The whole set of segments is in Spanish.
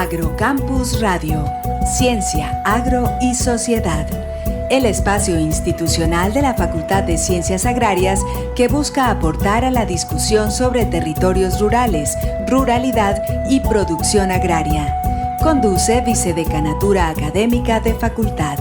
Agrocampus Radio, Ciencia, Agro y Sociedad. El espacio institucional de la Facultad de Ciencias Agrarias que busca aportar a la discusión sobre territorios rurales, ruralidad y producción agraria. Conduce Vicedecanatura Académica de Facultad.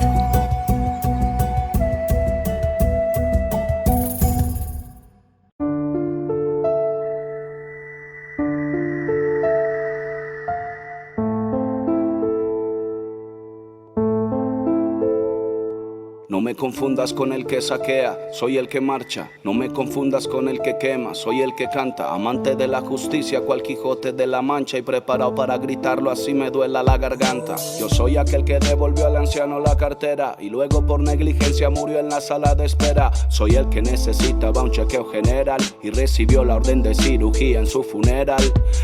No me confundas con el que saquea, soy el que marcha. No me confundas con el que quema, soy el que canta. Amante de la justicia, cual Quijote de la Mancha, y preparado para gritarlo así me duela la garganta. Yo soy aquel que devolvió al anciano la cartera y luego por negligencia murió en la sala de espera. Soy el que necesitaba un chequeo general y recibió la orden de cirugía en su funeral.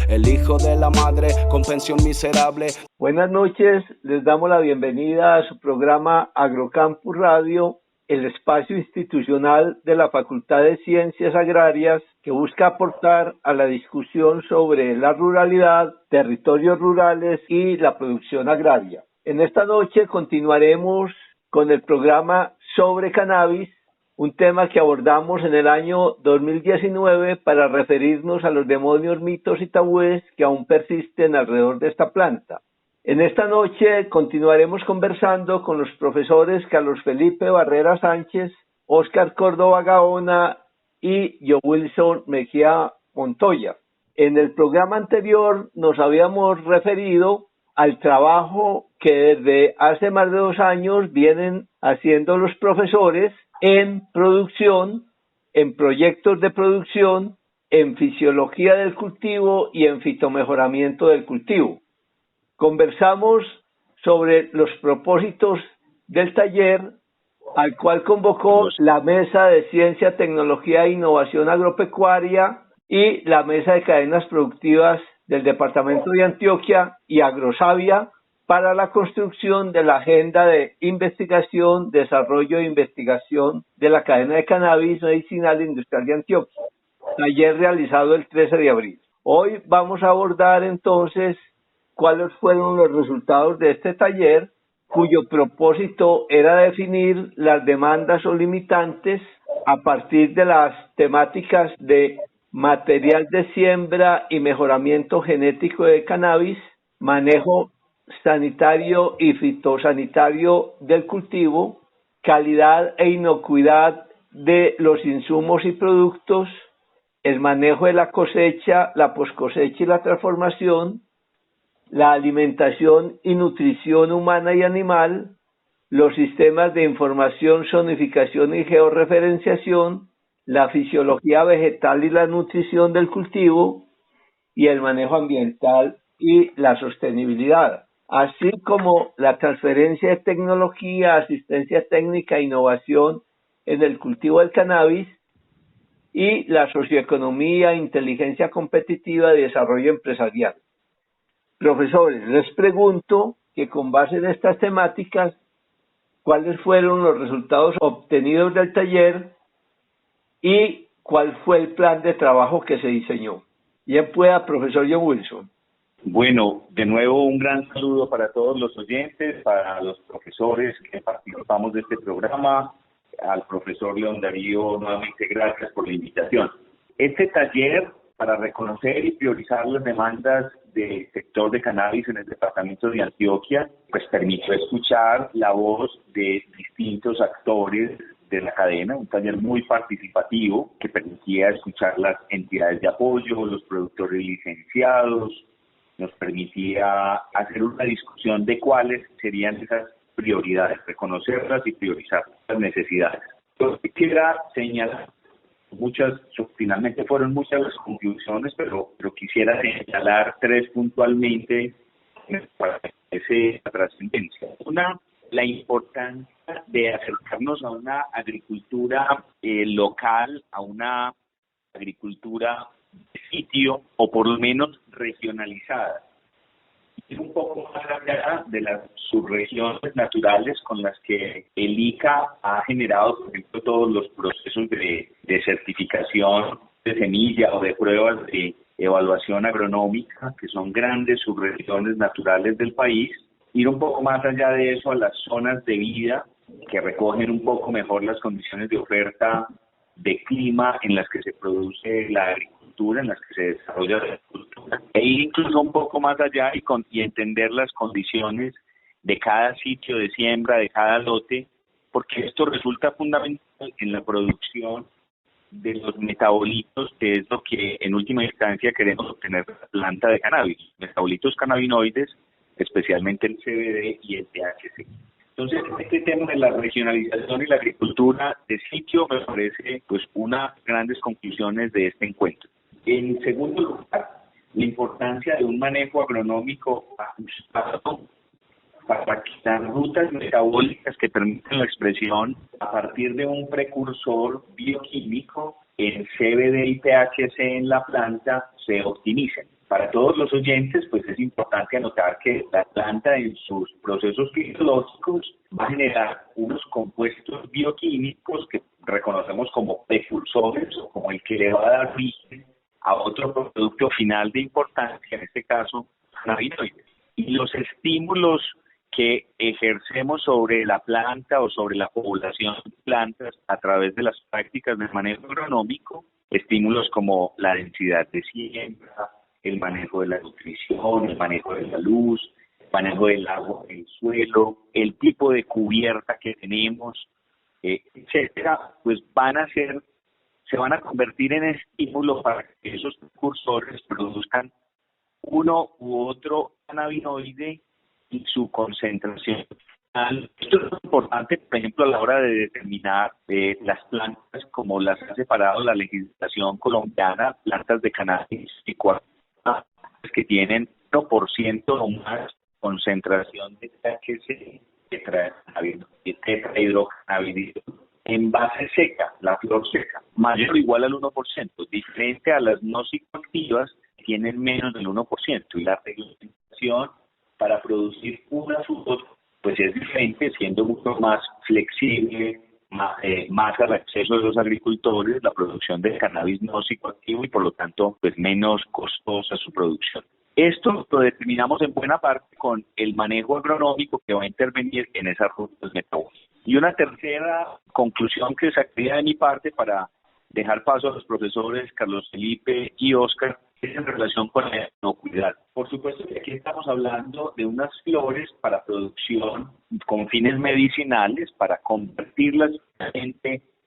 El hijo de la madre con pensión miserable. Buenas noches, les damos la bienvenida a su programa Agrocampus Radio, el espacio institucional de la Facultad de Ciencias Agrarias que busca aportar a la discusión sobre la ruralidad, territorios rurales y la producción agraria. En esta noche continuaremos con el programa sobre cannabis, un tema que abordamos en el año 2019 para referirnos a los demonios, mitos y tabúes que aún persisten alrededor de esta planta. En esta noche continuaremos conversando con los profesores Carlos Felipe Barrera Sánchez, Óscar Córdoba Gaona y John Wilson Mejía Montoya. En el programa anterior nos habíamos referido al trabajo que desde hace más de 2 años vienen haciendo los profesores en producción, en proyectos de producción, en fisiología del cultivo y en fitomejoramiento del cultivo. Conversamos sobre los propósitos del taller al cual convocó la Mesa de Ciencia, Tecnología e Innovación Agropecuaria y la Mesa de Cadenas Productivas del Departamento de Antioquia y Agrosavia para la construcción de la Agenda de Investigación, Desarrollo e Investigación de la Cadena de Cannabis Medicinal e Industrial de Antioquia, taller realizado el 13 de abril. Hoy vamos a abordar entonces cuáles fueron los resultados de este taller, cuyo propósito era definir las demandas o limitantes a partir de las temáticas de material de siembra y mejoramiento genético de cannabis, manejo sanitario y fitosanitario del cultivo, calidad e inocuidad de los insumos y productos, el manejo de la cosecha, la poscosecha y la transformación, la alimentación y nutrición humana y animal, los sistemas de información, zonificación y georreferenciación, la fisiología vegetal y la nutrición del cultivo, y el manejo ambiental y la sostenibilidad, así como la transferencia de tecnología, asistencia técnica e innovación en el cultivo del cannabis, y la socioeconomía, inteligencia competitiva y desarrollo empresarial. Profesores, les pregunto que con base en estas temáticas, ¿cuáles fueron los resultados obtenidos del taller y cuál fue el plan de trabajo que se diseñó? Bien pueda, profesor John Wilson. Bueno, de nuevo un gran saludo para todos los oyentes, para los profesores que participamos de este programa, al profesor León Darío, nuevamente gracias por la invitación. Este taller para reconocer y priorizar las demandas del sector de cannabis en el departamento de Antioquia, pues permitió escuchar la voz de distintos actores de la cadena, un taller muy participativo que permitía escuchar las entidades de apoyo, los productores licenciados, nos permitía hacer una discusión de cuáles serían esas prioridades, reconocerlas y priorizar las necesidades. Yo quisiera señalar finalmente fueron muchas las conclusiones, pero quisiera señalar 3 puntualmente para esa trascendencia. Una, la importancia de acercarnos a una agricultura local, a una agricultura de sitio o por lo menos regionalizada. Ir un poco más allá de las subregiones naturales con las que el ICA ha generado, por ejemplo, todos los procesos de certificación de semilla o de pruebas de evaluación agronómica, que son grandes subregiones naturales del país, ir un poco más allá de eso a las zonas de vida que recogen un poco mejor las condiciones de oferta de clima en las que se produce la agricultura, en las que se desarrolla la agricultura, e ir incluso un poco más allá y entender las condiciones de cada sitio de siembra, de cada lote, porque esto resulta fundamental en la producción de los metabolitos, que es lo que en última instancia queremos obtener de la planta de cannabis, metabolitos cannabinoides, especialmente el CBD y el THC. Entonces, este tema de la regionalización y la agricultura de sitio me parece pues unas grandes conclusiones de este encuentro. En segundo lugar, la importancia de un manejo agronómico ajustado para quitar rutas metabólicas que permiten la expresión a partir de un precursor bioquímico en CBD y THC en la planta se optimicen. Para todos los oyentes, pues es importante anotar que la planta en sus procesos fisiológicos va a generar unos compuestos bioquímicos que reconocemos como precursores o como el que le va a dar origen a otro producto final de importancia, en este caso, cannabinoides. Y los estímulos que ejercemos sobre la planta o sobre la población de plantas a través de las prácticas de manejo agronómico, estímulos como la densidad de siembra, el manejo de la nutrición, el manejo de la luz, el manejo del agua en el suelo, el tipo de cubierta que tenemos, etcétera, pues se van a convertir en estímulos para que esos precursores produzcan uno u otro cannabinoide y su concentración. Esto es importante, por ejemplo, a la hora de determinar las plantas, como las ha separado la legislación colombiana, plantas de cannabis y que tienen 1% o más concentración de THC, tetrahidrocannabidiol, en base seca, la flor seca, mayor o igual al 1%, diferente a las no psicoactivas, que tienen menos del 1%, y la reglamentación para producir una fruta pues es diferente, siendo mucho más flexible, más al acceso de los agricultores, la producción de cannabis no psicoactivo y por lo tanto pues menos costosa su producción. Esto lo determinamos en buena parte con el manejo agronómico que va a intervenir en esas rutas metabólicas. Y una tercera conclusión que sacaría de mi parte para dejar paso a los profesores Carlos Felipe y Óscar es en relación con la inocuidad. Por supuesto que aquí estamos hablando de unas flores para producción con fines medicinales, para convertirlas,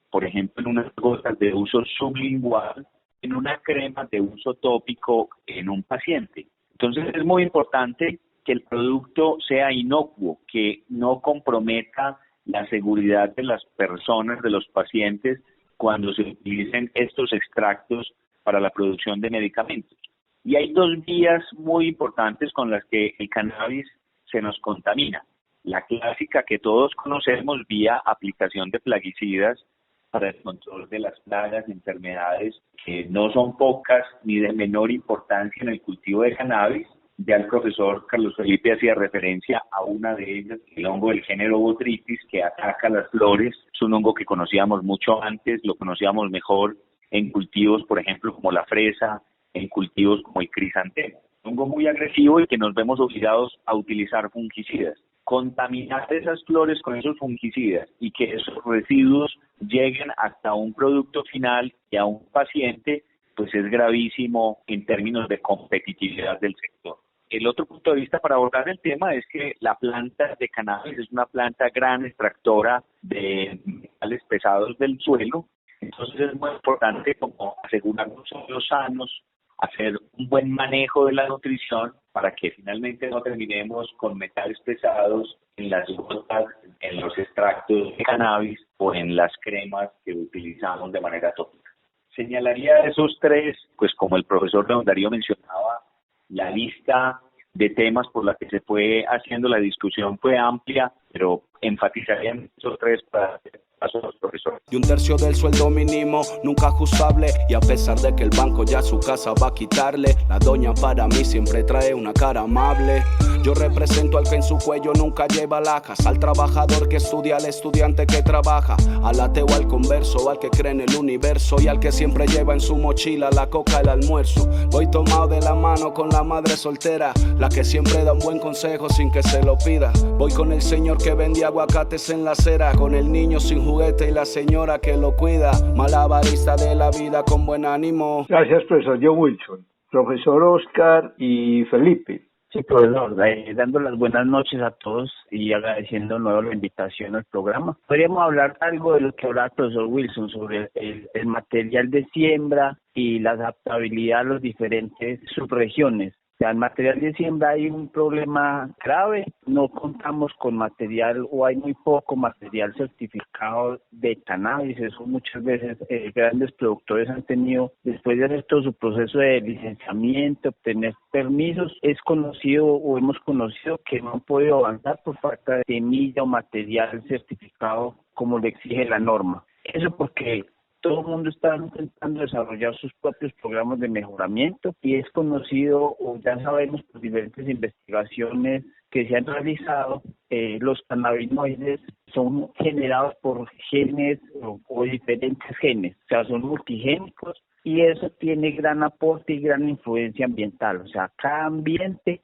por ejemplo, en unas gotas de uso sublingual, en una crema de uso tópico en un paciente. Entonces es muy importante que el producto sea inocuo, que no comprometa la seguridad de las personas, de los pacientes, cuando se utilicen estos extractos para la producción de medicamentos. Y hay dos vías muy importantes con las que el cannabis se nos contamina. La clásica que todos conocemos vía aplicación de plaguicidas para el control de las plagas, enfermedades que no son pocas ni de menor importancia en el cultivo de cannabis. Ya el profesor Carlos Felipe hacía referencia a una de ellas, el hongo del género Botrytis, que ataca las flores. Es un hongo que conocíamos mucho antes, lo conocíamos mejor en cultivos, por ejemplo, como la fresa, en cultivos como el crisantemo. Un hongo muy agresivo y que nos vemos obligados a utilizar fungicidas. Contaminar esas flores con esos fungicidas y que esos residuos lleguen hasta un producto final y a un paciente, pues es gravísimo en términos de competitividad del sector. El otro punto de vista para abordar el tema es que la planta de cannabis es una planta gran extractora de metales pesados del suelo. Entonces es muy importante como asegurarnos los sanos, hacer un buen manejo de la nutrición para que finalmente no terminemos con metales pesados en las gotas, en los extractos de cannabis o en las cremas que utilizamos de manera tópica. Señalaría esos tres, pues como el profesor León Darío mencionaba, la lista de temas por la que se fue haciendo la discusión fue amplia, pero enfatizaría en esos tres para paso a los profesores. Y 1/3 del sueldo mínimo, nunca ajustable. Y a pesar de que el banco ya su casa va a quitarle, la doña para mí siempre trae una cara amable. Yo represento al que en su cuello nunca lleva lajas, al trabajador que estudia, al estudiante que trabaja, al ateo, al converso, al que cree en el universo y al que siempre lleva en su mochila la coca, el almuerzo. Voy tomado de la mano con la madre soltera, la que siempre da un buen consejo sin que se lo pida. Voy con el señor que vende aguacates en la acera, con el niño sin juguete y la señora que lo cuida, malabarista de la vida con buen ánimo. Gracias, profesor John Wilson. Profesor Oscar y Felipe. Sí, profesor, dando las buenas noches a todos y agradeciendo de nuevo la invitación al programa. Podríamos hablar algo de lo que hablaba el profesor Wilson sobre el material de siembra y la adaptabilidad a las diferentes subregiones. O sea, en material de siembra hay un problema grave, no contamos con material o hay muy poco material certificado de cannabis. Eso muchas veces grandes productores han tenido, después de hacer todo su proceso de licenciamiento, obtener permisos, es conocido o hemos conocido que no han podido avanzar por falta de semilla o material certificado como le exige la norma. Eso porque todo el mundo está intentando desarrollar sus propios programas de mejoramiento y es conocido o ya sabemos por diferentes investigaciones que se han realizado, los cannabinoides son generados por genes o diferentes genes, o sea, son multigénicos y eso tiene gran aporte y gran influencia ambiental, o sea, cada ambiente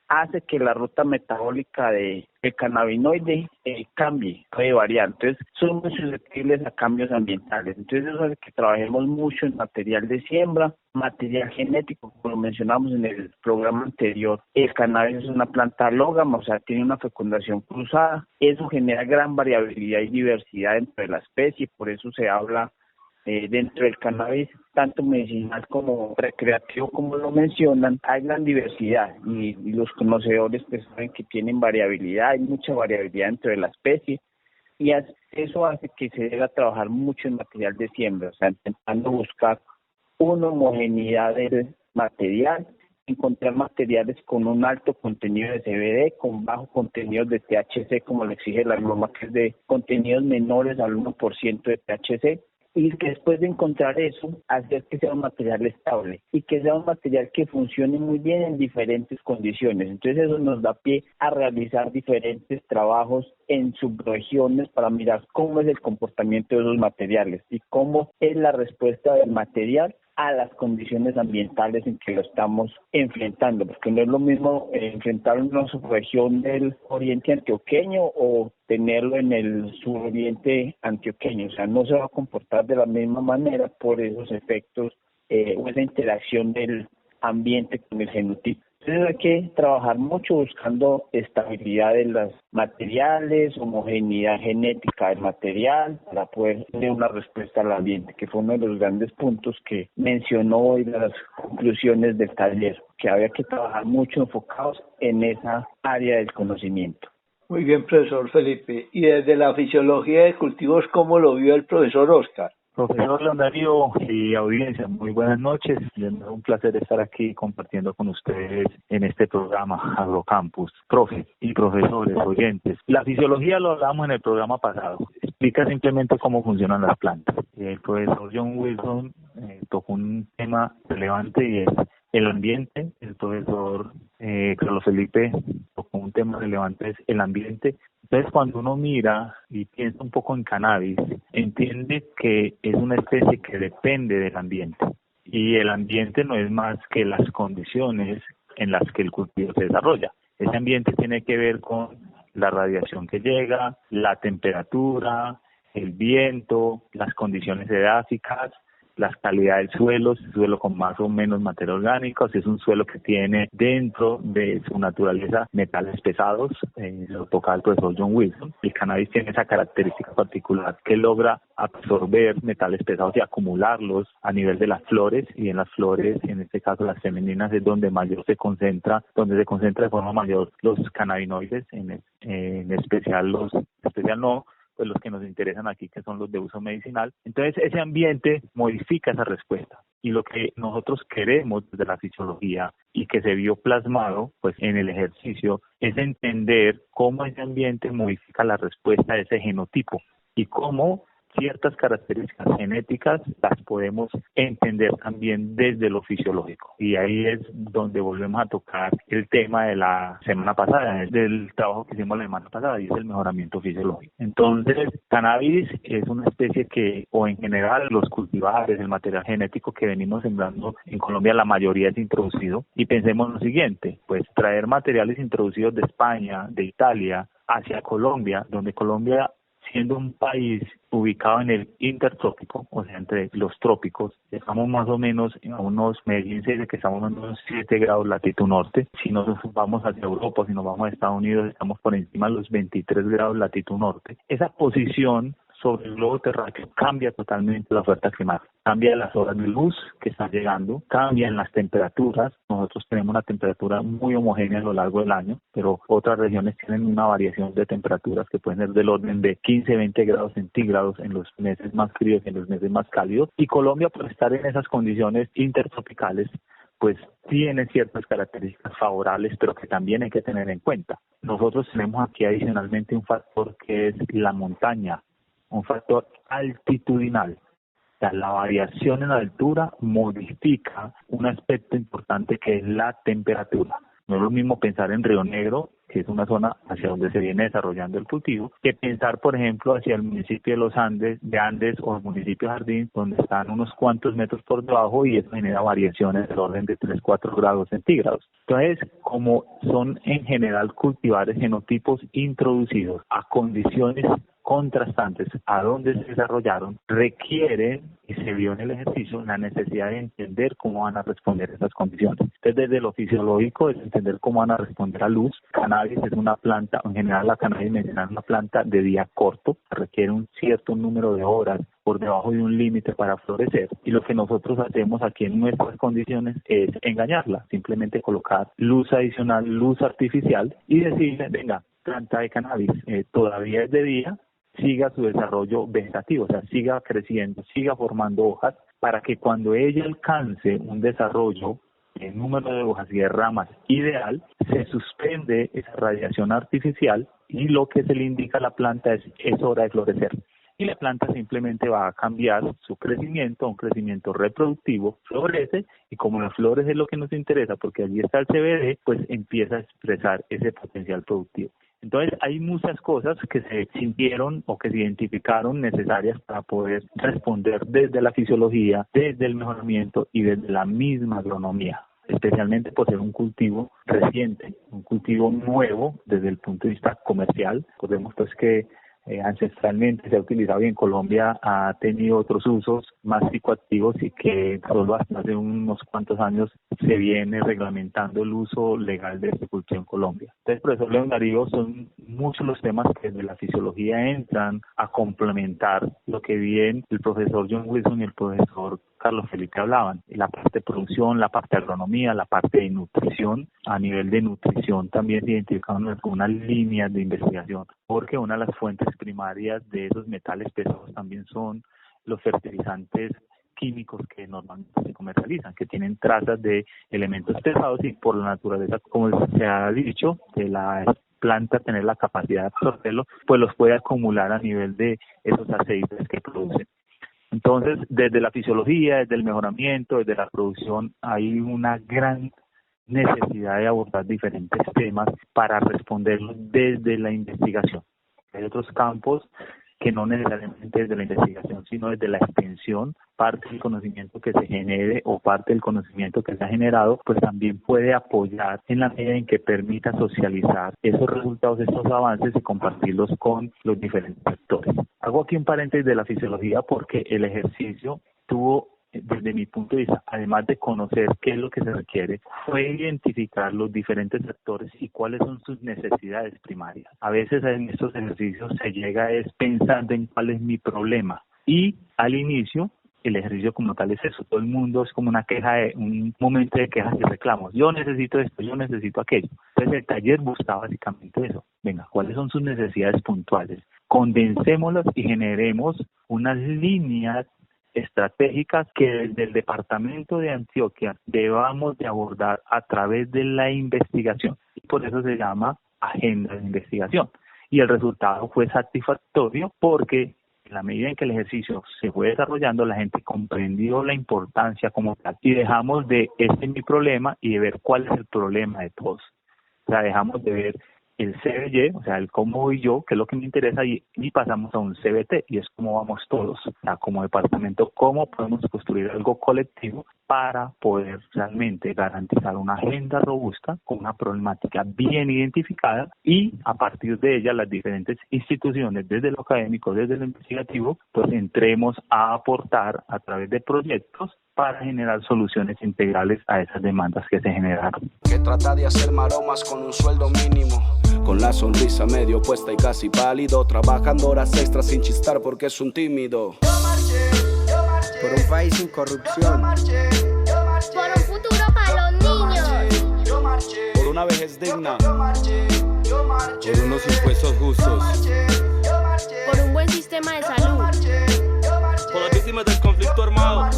hace que la ruta metabólica del cannabinoide cambie, puede variar. Entonces, son muy susceptibles a cambios ambientales. Entonces, eso hace que trabajemos mucho en material de siembra, material genético, como lo mencionamos en el programa anterior. El cannabis es una planta alógama, o sea, tiene una fecundación cruzada. Eso genera gran variabilidad y diversidad dentro de la especie, por eso se habla dentro del cannabis, tanto medicinal como recreativo, como lo mencionan, hay gran diversidad y los conocedores pues saben que tienen variabilidad, hay mucha variabilidad dentro de la especie y eso hace que se deba trabajar mucho en material de siembra, o sea, intentando buscar una homogeneidad del material, encontrar materiales con un alto contenido de CBD, con bajo contenido de THC, como lo exige la norma, que es de contenidos menores al 1% de THC, y que después de encontrar eso, hacer que sea un material estable y que sea un material que funcione muy bien en diferentes condiciones. Entonces eso nos da pie a realizar diferentes trabajos en subregiones para mirar cómo es el comportamiento de esos materiales y cómo es la respuesta del material a las condiciones ambientales en que lo estamos enfrentando, porque no es lo mismo enfrentar una subregión del oriente antioqueño o tenerlo en el suroriente antioqueño, o sea, no se va a comportar de la misma manera por esos efectos o esa interacción del ambiente con el genotipo. Entonces hay que trabajar mucho buscando estabilidad de los materiales, homogeneidad genética del material para poder tener una respuesta al ambiente, que fue uno de los grandes puntos que mencionó hoy las conclusiones del taller, que había que trabajar mucho enfocados en esa área del conocimiento. Muy bien, profesor Felipe. Y desde la fisiología de cultivos, ¿cómo lo vio el profesor Oscar? Profesor León Darío y audiencia, muy buenas noches. Es un placer estar aquí compartiendo con ustedes en este programa Agrocampus. Profe y profesores, oyentes. La fisiología lo hablamos en el programa pasado. Explica simplemente cómo funcionan las plantas. El profesor John Wilson tocó un tema relevante y es el ambiente. El profesor Carlos Felipe tocó un tema relevante, es el ambiente. Entonces, cuando uno mira y piensa un poco en cannabis, entiende que es una especie que depende del ambiente. Y el ambiente no es más que las condiciones en las que el cultivo se desarrolla. Ese ambiente tiene que ver con la radiación que llega, la temperatura, el viento, las condiciones edáficas, las calidades del suelo, si es un suelo con más o menos materia orgánica, si es un suelo que tiene dentro de su naturaleza metales pesados, lo tocaba el profesor John Wilson. El cannabis tiene esa característica particular que logra absorber metales pesados y acumularlos a nivel de las flores, y en las flores, en este caso las femeninas, es donde mayor se concentra de forma mayor los cannabinoides, en especial los que nos interesan aquí, que son los de uso medicinal. Entonces, ese ambiente modifica esa respuesta. Y lo que nosotros queremos desde la fisiología y que se vio plasmado pues en el ejercicio es entender cómo ese ambiente modifica la respuesta de ese genotipo y cómo ciertas características genéticas las podemos entender también desde lo fisiológico. Y ahí es donde volvemos a tocar el tema de la semana pasada, del trabajo que hicimos la semana pasada, y es el mejoramiento fisiológico. Entonces, cannabis es una especie que, o en general los cultivares, el material genético que venimos sembrando en Colombia, la mayoría es introducido. Y pensemos lo siguiente, pues traer materiales introducidos de España, de Italia, hacia Colombia, donde Colombia, siendo un país ubicado en el intertrópico, o sea, entre los trópicos, estamos más o menos a unos, Medellín se dice que estamos a unos 7 grados latitud norte. Si nos vamos hacia Europa, si nos vamos a Estados Unidos, estamos por encima de los 23 grados latitud norte. Esa posición sobre el globo terráqueo cambia totalmente la oferta climática, cambia las horas de luz que están llegando, cambian las temperaturas. Nosotros tenemos una temperatura muy homogénea a lo largo del año, pero otras regiones tienen una variación de temperaturas que pueden ser del orden de 15-20 grados centígrados en los meses más fríos y en los meses más cálidos. Y Colombia, por estar en esas condiciones intertropicales, pues tiene ciertas características favorables, pero que también hay que tener en cuenta. Nosotros tenemos aquí adicionalmente un factor que es la montaña, un factor altitudinal. O sea, la variación en la altura modifica un aspecto importante que es la temperatura. No es lo mismo pensar en Río Negro, que es una zona hacia donde se viene desarrollando el cultivo, que pensar, por ejemplo, hacia el municipio de los Andes o el municipio Jardín, donde están unos cuantos metros por debajo, y eso genera variaciones del orden de 3-4 grados centígrados. Entonces, como son en general cultivares genotipos introducidos a condiciones contrastantes a donde se desarrollaron, requieren, y se vio en el ejercicio, la necesidad de entender cómo van a responder esas condiciones. Entonces, desde lo fisiológico es entender cómo van a responder a luz. Cannabis es una planta, en general la cannabis medicinal es una planta de día corto, requiere un cierto número de horas por debajo de un límite para florecer, y lo que nosotros hacemos aquí en nuestras condiciones es engañarla, simplemente colocar luz adicional, luz artificial, y decirle, venga, planta de cannabis, todavía es de día, siga su desarrollo vegetativo, o sea, siga creciendo, siga formando hojas, para que cuando ella alcance un desarrollo en número de hojas y de ramas ideal, se suspende esa radiación artificial y lo que se le indica a la planta es hora de florecer. Y la planta simplemente va a cambiar su crecimiento a un crecimiento reproductivo, florece, y como las flores es lo que nos interesa, porque allí está el CBD, pues empieza a expresar ese potencial productivo. Entonces hay muchas cosas que se sintieron o que se identificaron necesarias para poder responder desde la fisiología, desde el mejoramiento y desde la misma agronomía, especialmente por ser un cultivo reciente, un cultivo nuevo desde el punto de vista comercial. Recordemos pues que ancestralmente se ha utilizado y en Colombia ha tenido otros usos más psicoactivos, y que solo hasta hace unos cuantos años se viene reglamentando el uso legal de este cultivo en Colombia. Entonces, profesor León Darío, son muchos los temas que desde la fisiología entran a complementar lo que bien el profesor John Wilson y el profesor Carlos Felipe hablaban, la parte de producción, la parte de agronomía, la parte de nutrición. A nivel de nutrición también se identificaron algunas líneas de investigación, porque una de las fuentes primarias de esos metales pesados también son los fertilizantes químicos que normalmente se comercializan, que tienen trazas de elementos pesados, y por la naturaleza, como se ha dicho, de la planta tener la capacidad de absorberlo, pues los puede acumular a nivel de esos aceites que producen. Entonces, desde la fisiología, desde el mejoramiento, desde la producción, hay una gran necesidad de abordar diferentes temas para responderlos desde la investigación. Hay otros campos que no necesariamente desde la investigación, sino desde la extensión, parte del conocimiento que se genere o parte del conocimiento que se ha generado, pues también puede apoyar en la medida en que permita socializar esos resultados, estos avances, y compartirlos con los diferentes sectores. Hago aquí un paréntesis de la fisiología porque el ejercicio tuvo, desde mi punto de vista, además de conocer qué es lo que se requiere, fue identificar los diferentes sectores y cuáles son sus necesidades primarias. A veces en estos ejercicios se llega pensando en cuál es mi problema, y al inicio el ejercicio como tal es eso. Todo el mundo es como un momento de quejas y reclamos. Yo necesito esto, yo necesito aquello. Entonces el taller buscaba básicamente eso. Venga, ¿cuáles son sus necesidades puntuales? Condensémoslas y generemos unas líneas estratégicas que desde el departamento de Antioquia debamos de abordar a través de la investigación. Y por eso se llama agenda de investigación. Y el resultado fue satisfactorio porque en la medida en que el ejercicio se fue desarrollando, la gente comprendió la importancia como tal y dejamos de este es mi problema y de ver cuál es el problema de todos. O sea, dejamos de ver el CBY, o sea, el cómo voy yo, que es lo que me interesa, y pasamos a un CBT, y es cómo vamos todos, o sea, como departamento, cómo podemos construir algo colectivo para poder realmente garantizar una agenda robusta con una problemática bien identificada y a partir de ella las diferentes instituciones, desde lo académico, desde lo investigativo, pues entremos a aportar a través de proyectos para generar soluciones integrales a esas demandas que se generaron. Que trata de hacer maromas con un sueldo mínimo, con la sonrisa medio puesta y casi pálido, trabajando horas extras sin chistar porque es un tímido. Yo marché, por un país sin corrupción, por un futuro para los niños, por una vejez digna, por unos impuestos justos, por un buen sistema de salud, por las víctimas del conflicto armado,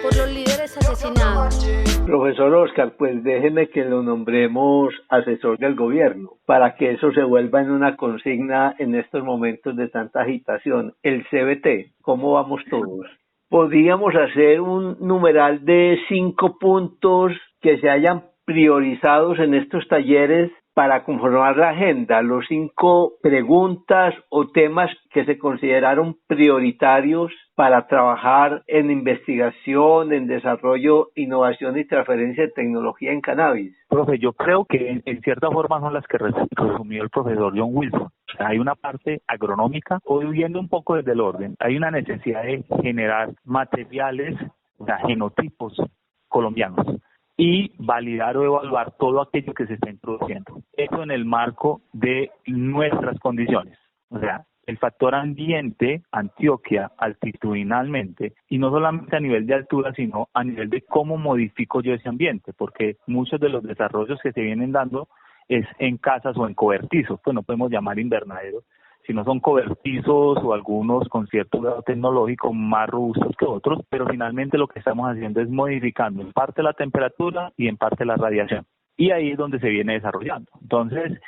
por los líderes asesinados. Profesor Oscar, pues déjeme que lo nombremos asesor del gobierno, para que eso se vuelva en una consigna en estos momentos de tanta agitación. El CBT, ¿cómo vamos todos? Podríamos hacer un numeral de 5 puntos que se hayan priorizados en estos talleres para conformar la agenda, los 5 preguntas o temas que se consideraron prioritarios para trabajar en investigación, en desarrollo, innovación y transferencia de tecnología en cannabis. Profe, yo creo que en cierta forma son las que resumió el profesor John Wilson. O sea, hay una parte agronómica, o viendo un poco desde el orden, hay una necesidad de generar materiales, o sea, genotipos colombianos, y validar o evaluar todo aquello que se está introduciendo. Eso en el marco de nuestras condiciones. O sea, el factor ambiente, Antioquia, altitudinalmente, y no solamente a nivel de altura, sino a nivel de cómo modifico yo ese ambiente, porque muchos de los desarrollos que se vienen dando es en casas o en cobertizos, pues no podemos llamar invernaderos, sino son cobertizos o algunos con cierto grado tecnológico más robustos que otros, pero finalmente lo que estamos haciendo es modificando en parte la temperatura y en parte la radiación. Y ahí es donde se viene desarrollando. Entonces,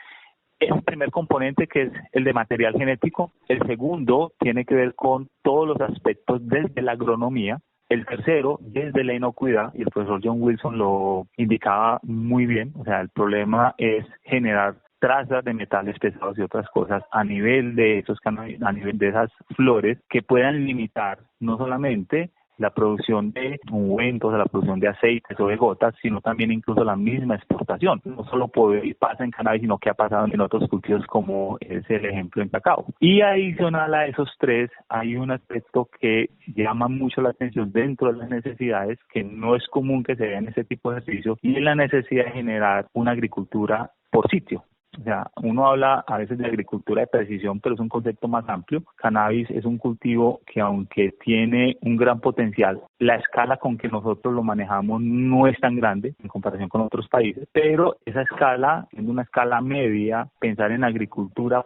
el primer componente, que es el de material genético. El segundo tiene que ver con todos los aspectos desde la agronomía. El tercero, desde la inocuidad, y el profesor John Wilson lo indicaba muy bien, o sea, el problema es generar trazas de metales pesados y otras cosas a nivel de esos a nivel de esas flores que puedan limitar no solamente la producción de ungüentos, la producción de aceites o de gotas, sino también incluso la misma exportación. No solo pasa en cannabis, sino que ha pasado en otros cultivos, como es el ejemplo en cacao. Y adicional a esos 3, hay un aspecto que llama mucho la atención dentro de las necesidades, que no es común que se vea en ese tipo de ejercicio, y es la necesidad de generar una agricultura por sitio. O sea, uno habla a veces de agricultura de precisión, pero es un concepto más amplio. Cannabis es un cultivo que, aunque tiene un gran potencial, la escala con que nosotros lo manejamos no es tan grande en comparación con otros países, pero esa escala, siendo una escala media, pensar en agricultura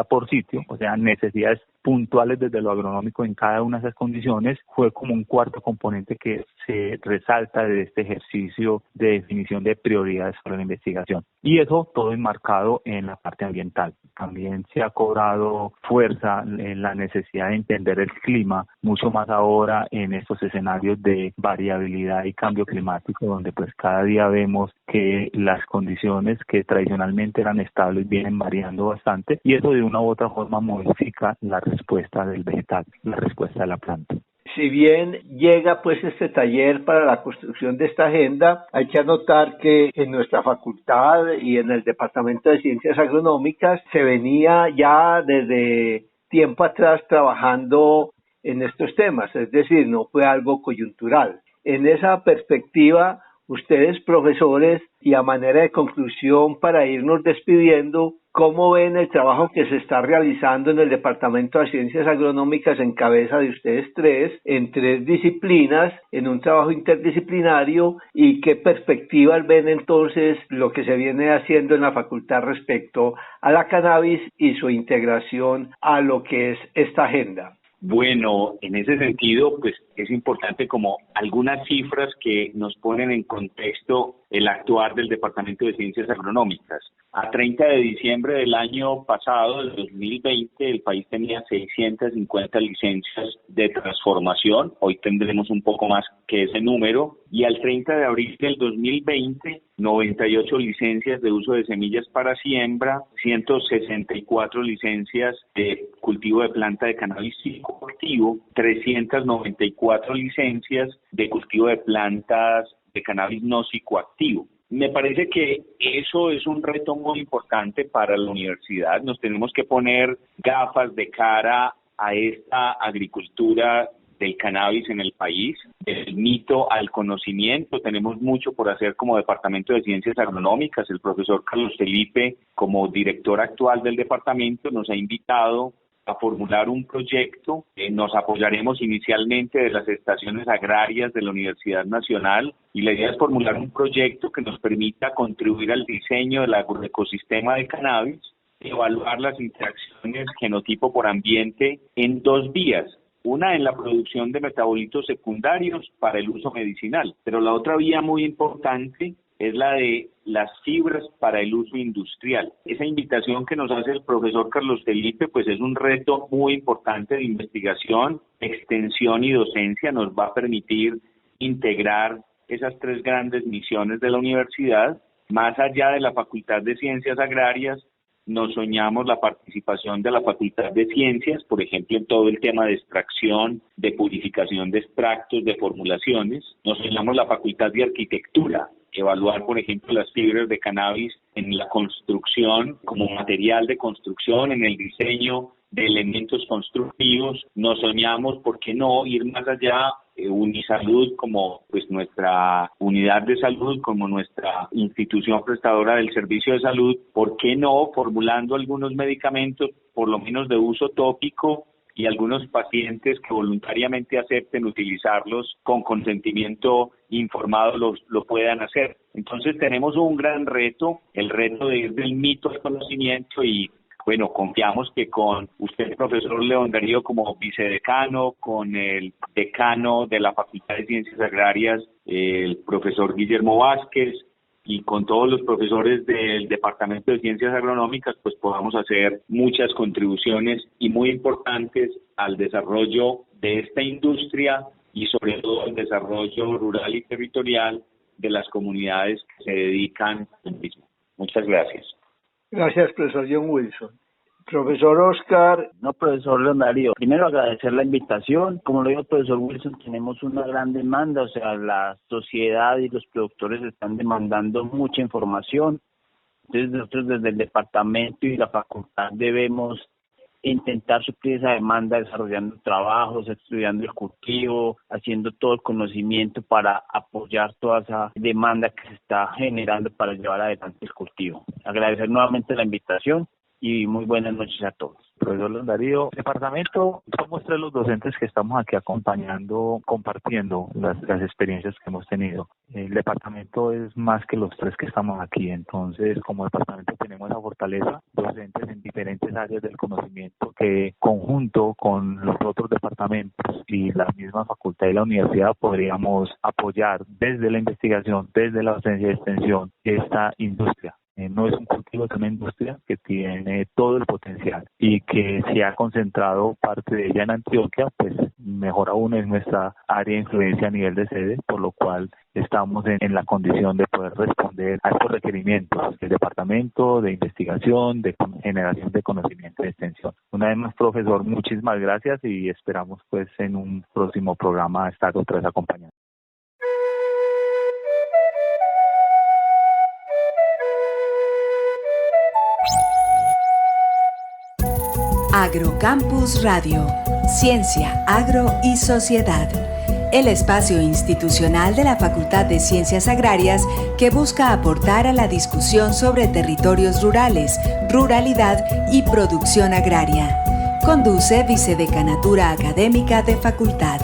por sitio, o sea, necesidades puntuales desde lo agronómico en cada una de esas condiciones, fue como un cuarto componente que se resalta de este ejercicio de definición de prioridades para la investigación. Y eso todo enmarcado en la parte ambiental. También se ha cobrado fuerza en la necesidad de entender el clima, mucho más ahora en estos escenarios de variabilidad y cambio climático, donde pues cada día vemos que las condiciones que tradicionalmente eran estables vienen variando bastante, y eso de una u otra forma modifica la respuesta del vegetal, la respuesta de la planta. Si bien llega pues este taller para la construcción de esta agenda, hay que anotar que en nuestra facultad y en el Departamento de Ciencias Agronómicas se venía ya desde tiempo atrás trabajando en estos temas, es decir, no fue algo coyuntural. En esa perspectiva, ustedes, profesores, y a manera de conclusión para irnos despidiendo, ¿cómo ven el trabajo que se está realizando en el Departamento de Ciencias Agronómicas en cabeza de ustedes 3, en 3 disciplinas, en un trabajo interdisciplinario, y qué perspectivas ven entonces lo que se viene haciendo en la facultad respecto a la cannabis y su integración a lo que es esta agenda? Bueno, en ese sentido, pues es importante como algunas cifras que nos ponen en contexto el actuar del Departamento de Ciencias Agronómicas. A 30 de diciembre del año pasado, del 2020, el país tenía 650 licencias de transformación. Hoy tendremos un poco más que ese número. Y al 30 de abril del 2020, 98 licencias de uso de semillas para siembra, 164 licencias de cultivo de planta de cannabis psicoactivo, 394 licencias de cultivo de plantas de cannabis no psicoactivo. Me parece que eso es un reto muy importante para la universidad. Nos tenemos que poner gafas de cara a esta agricultura del cannabis en el país, del mito al conocimiento. Tenemos mucho por hacer como Departamento de Ciencias Agronómicas. El profesor Carlos Felipe, como director actual del departamento, nos ha invitado a formular un proyecto. Nos apoyaremos inicialmente de las estaciones agrarias de la Universidad Nacional y la idea es formular un proyecto que nos permita contribuir al diseño del agroecosistema de cannabis, evaluar las interacciones genotipo por ambiente en 2 vías. Una en la producción de metabolitos secundarios para el uso medicinal, pero la otra vía muy importante es la de las fibras para el uso industrial. Esa invitación que nos hace el profesor Carlos Felipe, pues es un reto muy importante de investigación, extensión y docencia. Nos va a permitir integrar esas 3 grandes misiones de la universidad. Más allá de la Facultad de Ciencias Agrarias, nos soñamos la participación de la Facultad de Ciencias, por ejemplo, en todo el tema de extracción, de purificación de extractos, de formulaciones. Nos soñamos la Facultad de Arquitectura, evaluar, por ejemplo, las fibras de cannabis en la construcción, como material de construcción, en el diseño de elementos constructivos. Nos soñamos, ¿por qué no?, ir más allá, Unisalud como pues nuestra unidad de salud, como nuestra institución prestadora del servicio de salud, ¿por qué no?, formulando algunos medicamentos, por lo menos de uso tópico, y algunos pacientes que voluntariamente acepten utilizarlos con consentimiento informado lo puedan hacer. Entonces tenemos un gran reto, el reto de ir del mito al conocimiento y bueno, confiamos que con usted, profesor León Darío, como vicedecano, con el decano de la Facultad de Ciencias Agrarias, el profesor Guillermo Vázquez, y con todos los profesores del Departamento de Ciencias Agronómicas, pues podamos hacer muchas contribuciones y muy importantes al desarrollo de esta industria y sobre todo al desarrollo rural y territorial de las comunidades que se dedican al mismo. Muchas gracias. Gracias, profesor John Wilson. Profesor Oscar. No, profesor León Darío, primero agradecer la invitación. Como lo dijo el profesor Wilson, tenemos una gran demanda, o sea, la sociedad y los productores están demandando mucha información. Entonces nosotros desde el departamento y la facultad debemos intentar suplir esa demanda desarrollando trabajos, estudiando el cultivo, haciendo todo el conocimiento para apoyar toda esa demanda que se está generando para llevar adelante el cultivo. Agradecer nuevamente la invitación y muy buenas noches a todos. Profesor León Darío, departamento, somos 3 los docentes que estamos aquí acompañando, compartiendo las experiencias que hemos tenido. El departamento es más que los 3 que estamos aquí, entonces como departamento tenemos la fortaleza, docentes en diferentes áreas del conocimiento que conjunto con los otros departamentos y la misma facultad y la universidad podríamos apoyar desde la investigación, desde la docencia y extensión, esta industria. No es un cultivo, es una industria que tiene todo el potencial y que se ha concentrado parte de ella en Antioquia, pues mejor aún en nuestra área de influencia a nivel de sede, por lo cual estamos en la condición de poder responder a estos requerimientos del departamento de investigación, de generación de conocimiento y de extensión. Una vez más, profesor, muchísimas gracias y esperamos pues en un próximo programa estar otra vez acompañando. Agrocampus Radio, Ciencia, Agro y Sociedad. El espacio institucional de la Facultad de Ciencias Agrarias que busca aportar a la discusión sobre territorios rurales, ruralidad y producción agraria. Conduce Vicedecanatura Académica de Facultad.